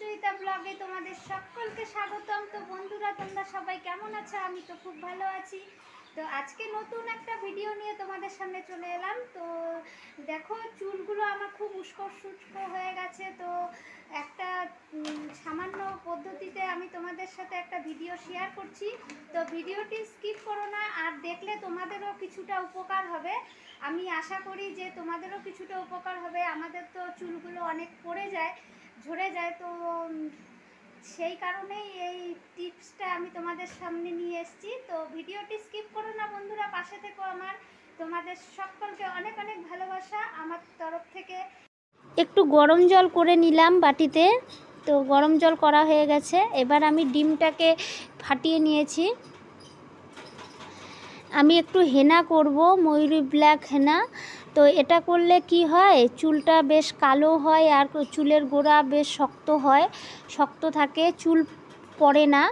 সুস্মিতা ব্লগে তোমাদের সকলকে স্বাগতম। তো বন্ধুরা, তোমরা সবাই কেমন আছো? আমি তো খুব ভালো আছি। তো আজকে নতুন একটা ভিডিও নিয়ে তোমাদের সামনে চলে এলাম। তো দেখো, চুলগুলো আমার খুব উস্কো শুষ্কো হয়ে গেছে। তো একটা সামান্য পদ্ধতিতে আমি তোমাদের সাথে একটা ভিডিও শেয়ার করছি। তো ভিডিওটি স্কিপ করো না, আর দেখলে তোমাদেরও কিছুটা উপকার হবে। আমি আশা করি যে তোমাদেরও কিছুটা উপকার হবে। আমাদের তো চুলগুলো অনেক পড়ে যায়, ঝরে যায়, তো সেই কারণেই এই টিপসটা আমি তোমাদের সামনে নিয়ে এসেছি। তো ভিডিওটি স্কিপ করো না বন্ধুরা, পাশে থেকো আমার। তোমাদের সকলকে অনেক অনেক ভালোবাসা আমার তরফ থেকে। একটু গরম জল করে নিলাম বাটিতে। তো গরম জল করা হয়ে গেছে। এবার আমি ডিমটাকে ফাটিয়ে নিয়েছি। আমি একটু হেনা করব, ময়ূরী ব্ল্যাক হেনা। তো এটা করলে কি হয়, চুলটা বেশ কালো হয় আর চুলের গোড়া বেশ শক্ত থাকে, চুল পড়ে না।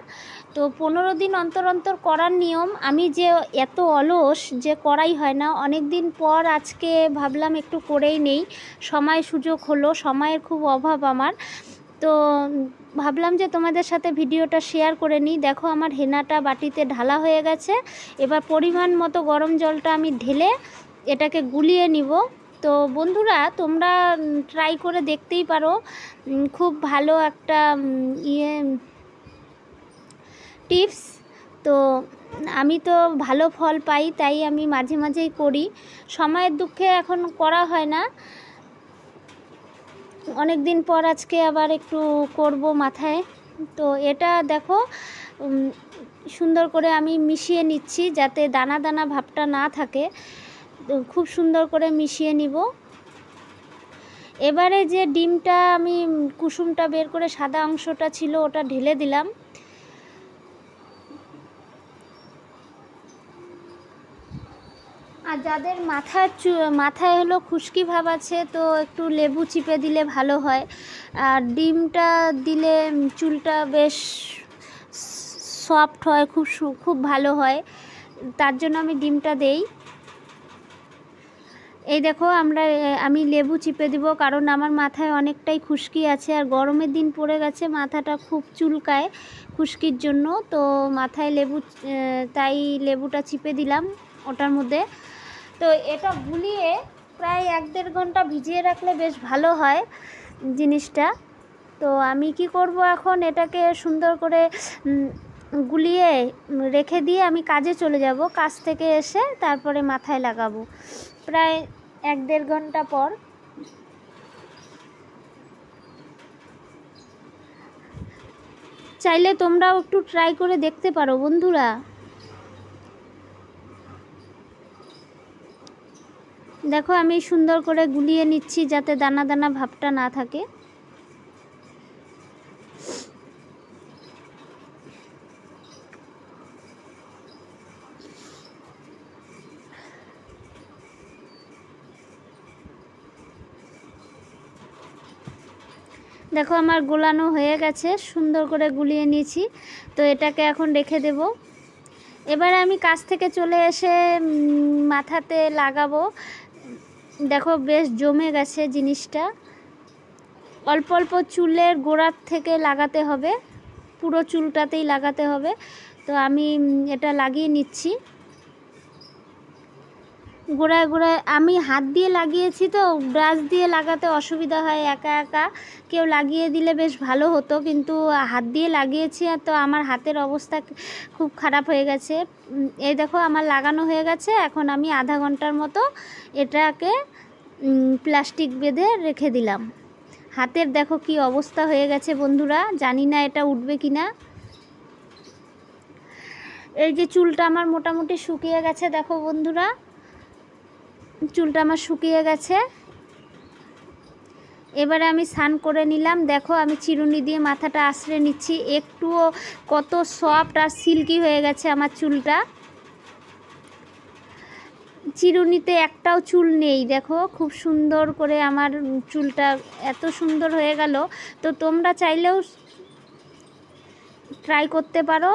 তো 15 দিন অন্তর অন্তর করার নিয়ম। আমি যে এত অলস যে করাই হয় না, অনেক দিন পর আজকে ভাবলাম একটু করেই নেই। সময় সুযোগ হলো, সময়ের খুব অভাব আমার। তো ভাবলাম যে তোমাদের সাথে ভিডিওটা শেয়ার করে নিই। দেখো, আমার হেনাটা বাটিতে ঢালা হয়ে গেছে। এবার পরিমাণ মতো গরম জলটা আমি ঢেলে এটাকে গুলিয়ে নিব। তো বন্ধুরা, তোমরা ট্রাই করে দেখতেই পারো। খুব ভালো একটা টিপস। তো আমি তো ভালো ফল পাই, তাই আমি মাঝে মাঝেই করি। সময়ের দুঃখে এখন করা হয় না। অনেক দিন পর আজকে আবার একটু করব মাথায়। তো এটা দেখো, সুন্দর করে আমি মিশিয়ে নিচ্ছি যাতে দানা দানা ভাবটা না থাকে। খুব সুন্দর করে মিশিয়ে নিব। এবারে যে ডিমটা আমি কুসুমটা বের করে সাদা অংশটা ছিল ওটা ঢেলে দিলাম। আর যাদের মাথায় হলো খুশকি ভাব আছে, তো একটু লেবু চিপে দিলে ভালো হয়। আর ডিমটা দিলে চুলটা বেশ সফট হয়, খুব ভালো হয়। তার জন্য আমি ডিমটা দেই। এই দেখো, আমি লেবু চিপে দিব, কারণ আমার মাথায় অনেকটাই খুশকি আছে আর গরমের দিন পড়ে গেছে, মাথাটা খুব চুলকায় খুশকির জন্য। তো মাথায় তাই লেবুটা চিপে দিলাম ওটার মধ্যে। তো এটা গুলিয়ে প্রায় 1-1.5 ঘন্টা ভিজিয়ে রাখলে বেশ ভালো হয় জিনিসটা। তো আমি কি করব, এখন এটাকে সুন্দর করে গুলিয়ে রেখে দিয়ে আমি কাজে চলে যাব। কাজ থেকে এসে তারপরে মাথায় লাগাবো প্রায় 1-1.5 ঘন্টা পর। চাইলে তোমরাও একটু ট্রাই করে দেখতে পারো বন্ধুরা। দেখো, আমি সুন্দর করে গুলিয়ে নিচ্ছি যাতে দানা দানা ভাবটা না থাকে। দেখো, আমার গোলানো হয়ে গেছে, সুন্দর করে গুলিয়ে নিয়েছি। তো এটাকে এখন রেখে দেব। এবার আমি কাজ থেকে চলে এসে মাথাতে লাগাবো। দেখো, বেশ জমে গেছে জিনিসটা। অল্প অল্প চুলের গোড়ার থেকে লাগাতে হবে, পুরো চুলটাতেই লাগাতে হবে। তো আমি এটা লাগিয়ে নিচ্ছি গোড়ায় গোড়ায়। আমি হাত দিয়ে লাগিয়েছি, তো ব্রাশ দিয়ে লাগাতে অসুবিধা হয় একা একা। কেউ লাগিয়ে দিলে বেশ ভালো হতো, কিন্তু হাত দিয়ে লাগিয়েছি আর তো আমার হাতের অবস্থা খুব খারাপ হয়ে গেছে। এই দেখো, আমার লাগানো হয়ে গেছে। এখন আমি আধা ঘন্টার মতো এটাকে প্লাস্টিক বেঁধে রেখে দিলাম। হাতের দেখো কি অবস্থা হয়ে গেছে বন্ধুরা, জানি না এটা উঠবে কি না। এই যে চুলটা আমার মোটামুটি শুকিয়ে গেছে, দেখো বন্ধুরা, চুলটা আমার শুকিয়ে গেছে। এবারে আমি স্নান করে নিলাম। দেখো, আমি চিরুনি দিয়ে মাথাটা আঁচড়ে নিচ্ছি। একটুও কত সফট আর সিল্কি হয়ে গেছে আমার চুলটা। চিরুনিতে একটাও চুল নেই। দেখো, খুব সুন্দর করে আমার চুলটা এত সুন্দর হয়ে গেল। তো তোমরা চাইলেও ট্রাই করতে পারো।